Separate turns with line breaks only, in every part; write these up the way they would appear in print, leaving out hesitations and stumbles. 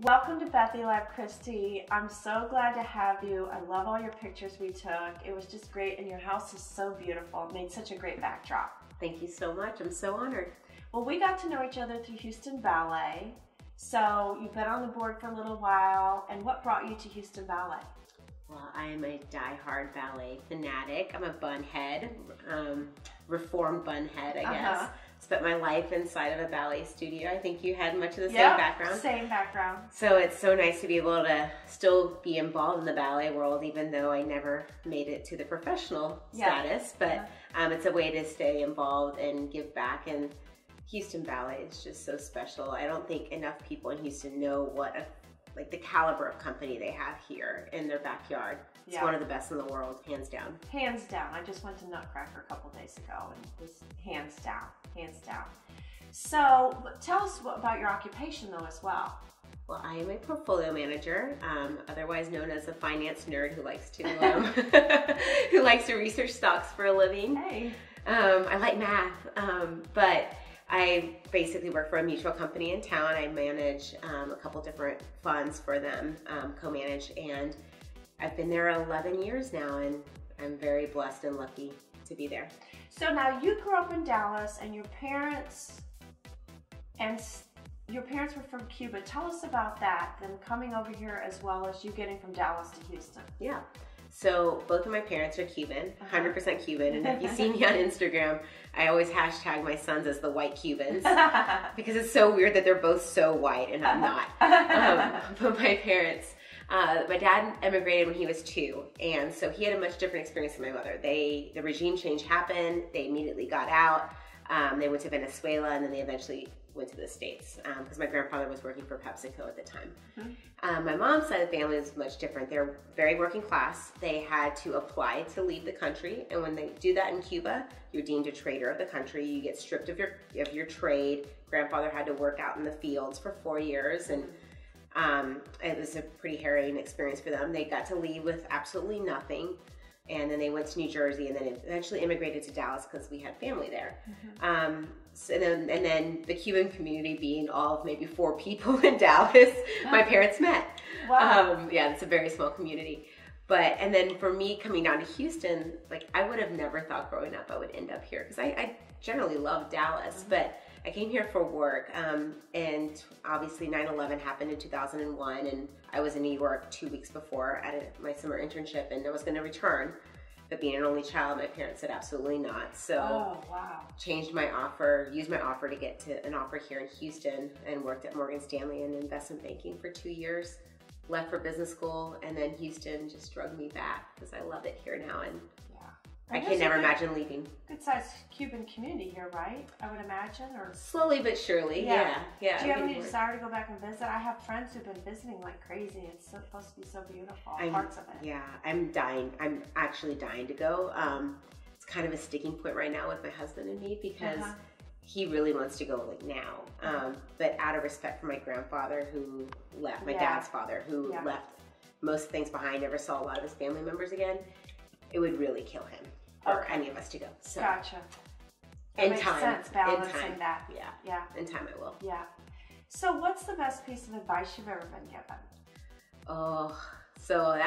Welcome to Bethy Live, Kristy. I'm so glad to have you. I love all your pictures we took. It was just great, and your house is so beautiful. It made such a great backdrop.
Thank you so much. I'm so honored.
Well, we got to know each other through Houston Ballet. So you've been on the board for a little while, and what brought you to Houston Ballet?
Well, I am a die-hard ballet fanatic. I'm a bunhead, reformed bunhead, I guess. Spent my life inside of a ballet studio. I think you had much of the same background.
Same background.
So it's so nice to be able to still be involved in the ballet world, even though I never made it to the professional status. But it's a way to stay involved and give back. And Houston Ballet is just so special. I don't think enough people in Houston know what the caliber of company they have here in their backyard. It's one of the best in the world, hands down. Hands down.
I just went to Nutcracker a couple days ago, and it was hands down, hands down. So tell us about your occupation though as well.
Well, I am a portfolio manager, otherwise known as a finance nerd who likes to who likes to research stocks for a living.
Hey.
I like math, but I basically work for a mutual company in town. I manage a couple different funds for them, co-manage, and I've been there 11 years now, and I'm very blessed and lucky to be there.
So now you grew up in Dallas, and your parents were from Cuba. Tell us about that, them coming over here as well as you getting from Dallas to Houston.
Yeah. So both of my parents are Cuban, 100% Cuban, and if you see me on Instagram, I always hashtag my sons as the white Cubans because it's so weird that they're both so white and I'm not. But my parents, my dad immigrated when he was 2, and so he had a much different experience than my mother. The regime change happened, they immediately got out, they went to Venezuela, and then they eventually went to the States because my grandfather was working for PepsiCo at the time. My mom's side of the family is much different. They're very working class. They had to apply to leave the country, and when they do that in Cuba, you're deemed a traitor of the country. You get stripped of your trade. Grandfather had to work out in the fields for 4 years, and it was a pretty harrowing experience for them. They got to leave with absolutely nothing. And then they went to New Jersey, and then eventually immigrated to Dallas because we had family there. And then the Cuban community being all of maybe 4 people in Dallas, my parents met.
Wow.
Yeah, it's a very small community. And then for me coming down to Houston, I would have never thought growing up I would end up here because I generally love Dallas, but I came here for work, and obviously 9/11 happened in 2001, and I was in New York 2 weeks before at my summer internship, and I was going to return, but being an only child, my parents said absolutely not. So changed my offer, used my offer to get to an offer here in Houston, and worked at Morgan Stanley in investment banking for 2 years, left for business school, and then Houston just drug me back because I love it here now, and I can never imagine leaving.
Good sized Cuban community here, right? I would imagine, or
slowly but surely. Yeah.
Do you have any desire to go back and visit? I have friends who've been visiting like crazy. It's supposed to be so beautiful. Parts of it.
Yeah, I'm dying. I'm actually dying to go. It's kind of a sticking point right now with my husband and me because he really wants to go now. But out of respect for my grandfather who left, my dad's father who left most things behind, never saw a lot of his family members again, it would really kill him for any of us to go. So
gotcha.
In
makes
time,
sense, balancing that.
Yeah. In time I will.
Yeah. So what's the best piece of advice you've ever been given?
Oh, so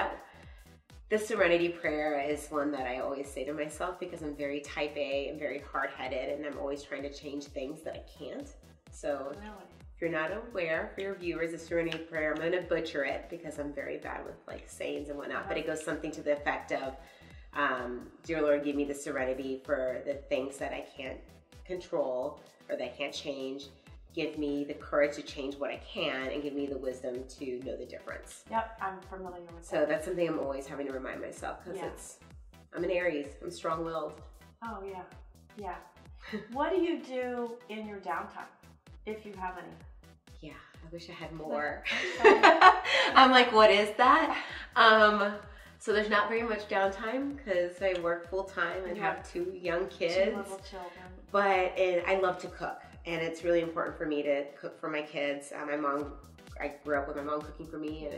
the Serenity Prayer is one that I always say to myself because I'm very type A and very hard-headed, and I'm always trying to change things that I can't. So if you're not aware, for your viewers, the Serenity Prayer, I'm going to butcher it because I'm very bad with sayings and whatnot, but it goes something to the effect of, dear Lord, give me the serenity for the things that I can't control or that I can't change. Give me the courage to change what I can, and give me the wisdom to know the difference.
Yep, I'm familiar with that.
So that's something I'm always having to remind myself because I'm an Aries. I'm strong-willed.
Oh, yeah. What do you do in your downtime, if you have any?
Yeah, I wish I had more. I'm like, what is that? So there's not very much downtime because I work full-time and have 2 young kids.
2 little children.
But I love to cook, and it's really important for me to cook for my kids. I grew up with my mom cooking for me,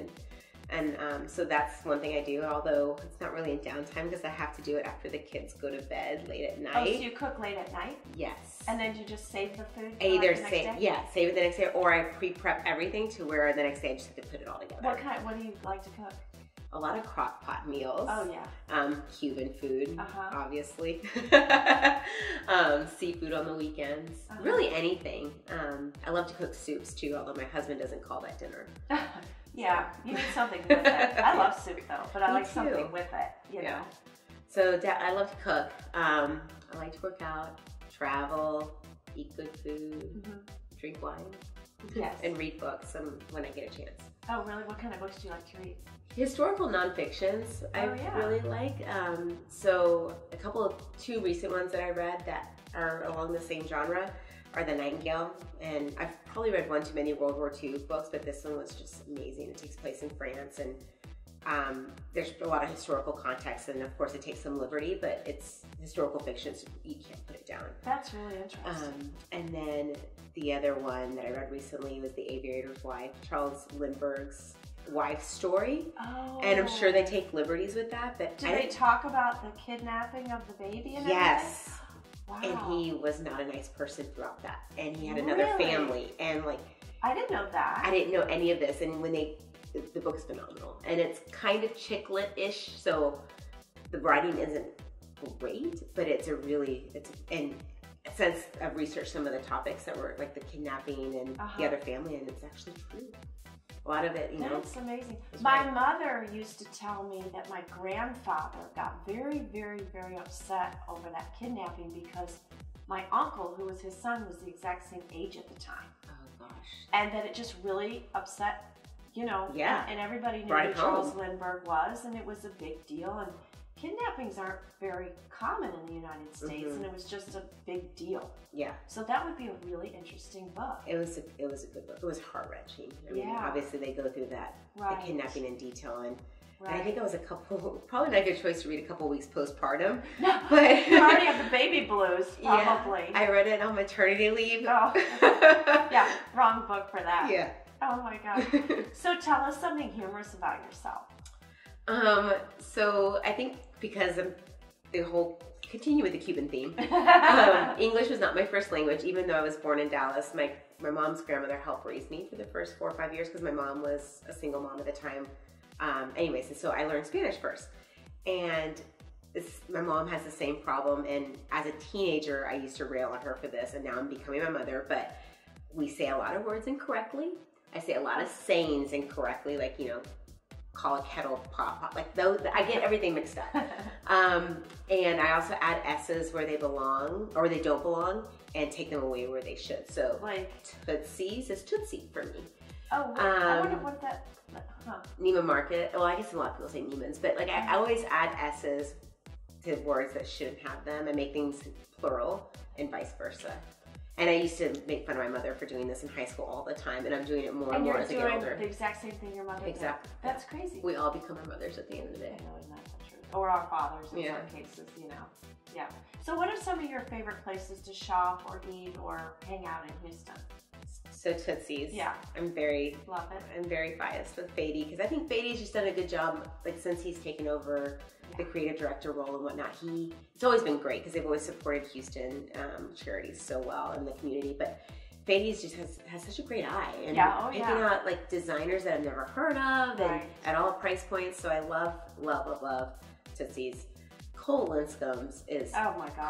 And so that's one thing I do, although it's not really in downtime because I have to do it after the kids go to bed late at night.
Oh, so you cook late at night?
Yes.
And then you just save the food for
Either
the next day?
save it the next day, or I pre-prep everything to where the next day I just have to put it all together.
What do you like to cook?
A lot of crock pot meals.
Oh, yeah.
Cuban food, obviously. Seafood on the weekends. Really anything. I love to cook soups too, although my husband doesn't call that dinner.
Yeah, you need something with it. I love soup though, but I like something with it, you know.
So I love to cook. I like to work out, travel, eat good food, drink wine, and read books when I get a chance.
Oh, really? What kind of books do you like to read?
Historical nonfictions I really like. So two recent ones that I read that are along the same genre are The Nightingale, and I've probably read one too many World War II books, but this one was just amazing. It takes place in France, and there's a lot of historical context, and of course it takes some liberty, but it's historical fiction, so you can't put it down.
That's really interesting.
And then the other one that I read recently was The Aviator's Wife, Charles Lindbergh's wife's story. Oh. And I'm sure they take liberties with that, but
do they talk about the kidnapping of the baby and
everything?
Wow.
And he was not a nice person throughout that. And he had another family. And like,
I didn't know that.
I didn't know any of this. And when the book's phenomenal. And it's kind of chick lit-ish. So the writing isn't great, but and since I've researched some of the topics that were like the kidnapping and the other family, and it's actually true. A lot of it,
That's amazing. My mother used to tell me that my grandfather got very, very, very upset over that kidnapping because my uncle, who was his son, was the exact same age at the time.
Oh, gosh.
And that it just really upset, and everybody knew who Charles Lindbergh was, and it was a big deal. And kidnappings aren't very common in the United States, and it was just a big deal. Yeah. So that would be a really interesting book.
It was a good book. It was heart-wrenching. I mean, obviously they go through that, the kidnapping in detail, and I think it was probably not a good choice to read a couple weeks postpartum.
No, but you already have the baby blues, probably.
Yeah, I read it on maternity leave.
Oh, yeah, wrong book for that.
Yeah.
Oh my God. So tell us something humorous about yourself.
So I think because of continue with the Cuban theme. English was not my first language, even though I was born in Dallas. My mom's grandmother helped raise me for the first 4 or 5 years because my mom was a single mom at the time. Anyways, and so I learned Spanish first. And my mom has the same problem, and as a teenager, I used to rail on her for this, and now I'm becoming my mother, but we say a lot of words incorrectly. I say a lot of sayings incorrectly, like, call a kettle pot, like those, I get everything mixed up. And I also add S's where they belong, or they don't belong, and take them away where they should. So, like, Tootsies is Tootsie for me.
Oh, I wonder what that,
Neiman Market, well, I guess a lot of people say Neiman's, but like I always add S's to words that shouldn't have them and make things plural and vice versa. And I used to make fun of my mother for doing this in high school all the time, and I'm doing it more and more as I get older.
And you're doing the exact same thing your mother did.
Exactly.
That's crazy.
We all become our mothers at the end of the day.
I know, isn't that the truth? Or our fathers in some cases, Yeah. So what are some of your favorite places to shop or eat or hang out in Houston?
So Tootsie's.
Yeah.
Love it. I'm very biased with Fady because I think Fady's just done a good job, like since he's taken over the creative director role and whatnot. It's always been great because they've always supported Houston charities so well in the community. But Fady's just has such a great eye and picking out like designers that I've never heard of and at all price points. So I love Tootsie's. Cole Linscomb's is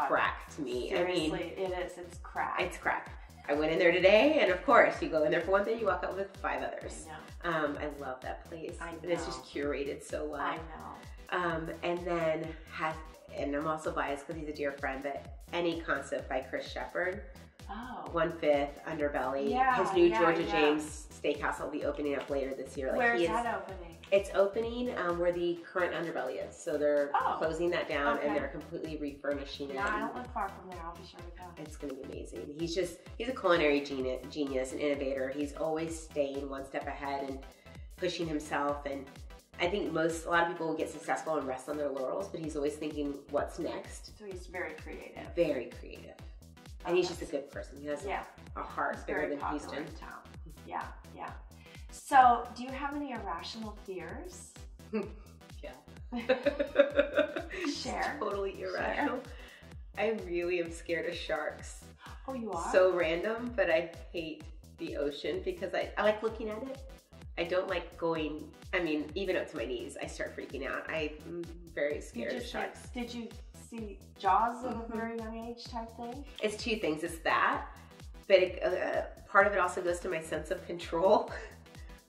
crack to me.
Seriously, it is. It's crack.
It's crack. I went in there today, and of course, you go in there for one thing, you walk out with 5 others. I know. I love that place.
I know.
And it's just curated so well.
I know.
And then and I'm also biased because he's a dear friend, but Any Concept by Chris Shepherd.
Oh.
1/5 Underbelly.
Yeah,
his new Georgia James Steakhouse will be opening up later this year.
Where is that opening?
It's opening where the current Underbelly is. So they're closing that down and they're completely refurnishing it.
Yeah, I don't live far from there. I'll be sure to go.
It's going to be amazing. He's a culinary genius, an innovator. He's always staying one step ahead and pushing himself. And I think a lot of people will get successful and rest on their laurels, but he's always thinking, what's next?
So he's very creative.
Very creative. And he's just a good person. He has a heart bigger than Houston.
In town. Yeah. So, do you have any irrational fears?
Yeah.
Share.
Totally irrational. I really am scared of sharks.
Oh, you are?
So random, but I hate the ocean because I like looking at it. I don't like going, I mean, even up to my knees, I start freaking out. I'm very scared of sharks.
Did you see Jaws at a very young age type thing?
It's two things. It's that, but part of it also goes to my sense of control.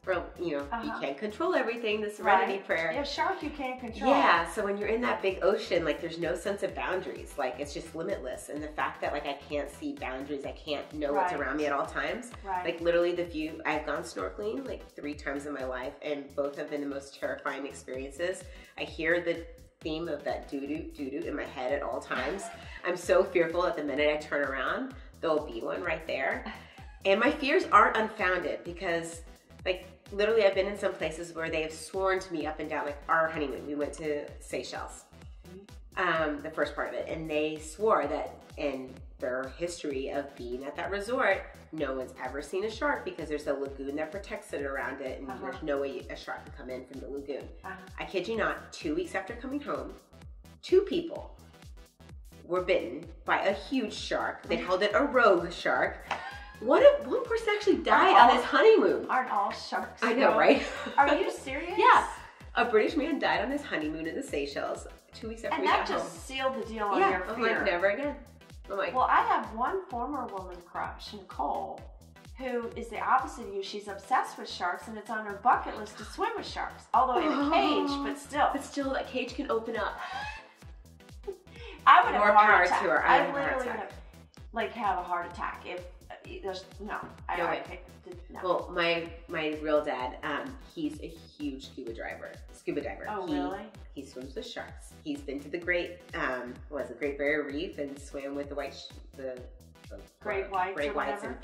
Well, you can't control everything, the serenity prayer.
Yeah, shark you can't control.
Yeah, so when you're in that big ocean, like there's no sense of boundaries. Like it's just limitless. And the fact that like I can't see boundaries, I can't know what's around me at all times.
Right.
Like literally the view, I've gone snorkeling like 3 times in my life and both have been the most terrifying experiences. I hear the theme of that doo-doo, doo-doo in my head at all times. I'm so fearful that the minute I turn around, there'll be one right there. And my fears aren't unfounded because like literally I've been in some places where they have sworn to me up and down, like our honeymoon, we went to Seychelles, the first part of it, and they swore that in their history of being at that resort, no one's ever seen a shark because there's a lagoon that protects it around it and there's no way a shark can come in from the lagoon. I kid you not, 2 weeks after coming home, 2 people were bitten by a huge shark. They called it a rogue shark. One person actually died on his honeymoon.
Aren't all sharks?
I know, right?
Are you serious?
Yeah. A British man died on his honeymoon in the Seychelles 2 weeks after we got home.
And that just sealed the deal on your fear.
I'm like, never again. I'm like,
well, I have one former woman crush, Nicole, who is the opposite of you. She's obsessed with sharks, and it's on her bucket list to swim with sharks. Although in a cage, but still.
But still, that cage can open up.
I would have
more
a heart
power
attack.
to her.
I literally would have a heart attack if there's no.
Well, my real dad, he's a huge scuba diver.
Oh, really?
He swims with sharks. He's been to the Great Barrier Reef and swam with the great whites. And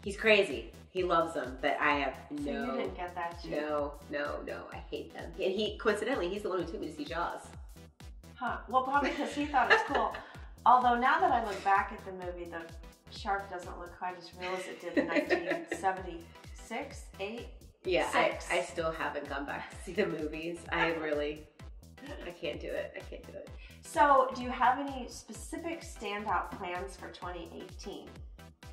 he's crazy. He loves them, but I have no.
So you didn't get that, too?
No. I hate them. And he's the one who took me to see Jaws.
Huh. Well, probably because he thought it's cool. Although now that I look back at the movie, the shark doesn't look quite as real as it did in 1976, 8.
Yeah, I still haven't gone back to see the movies. I can't do it.
So, do you have any specific standout plans for 2018?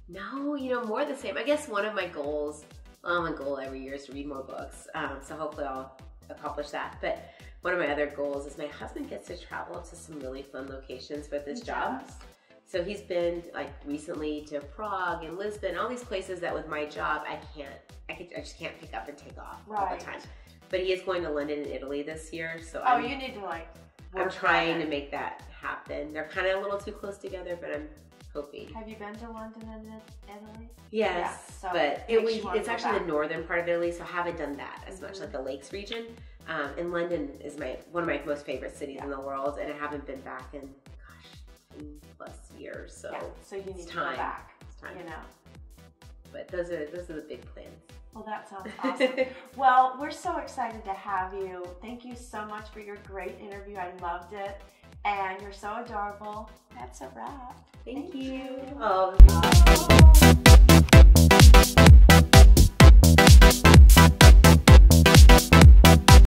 No, more of the same. I guess one of my goals, my goal every year is to read more books. So hopefully I'll accomplish that. But one of my other goals is my husband gets to travel to some really fun locations with his job. So he's been like recently to Prague and Lisbon, all these places that with my job I just can't pick up and take off all the time. But he is going to London and Italy this year, so
you need to
I'm trying to make that happen. They're kind of a little too close together, but I'm hoping.
Have you been to London and Italy?
Yes, so but it's actually the northern part of Italy, so I haven't done that as much, like the Lakes region. And London is one of my most favorite cities in the world, and I haven't been back in 10+ years, so
so you need to go back.
It's time. But those are the big plans.
Well, that sounds awesome. Well, we're so excited to have you. Thank you so much for your great interview. I loved it, and you're so adorable. That's a wrap.
Thank
you.
Oh.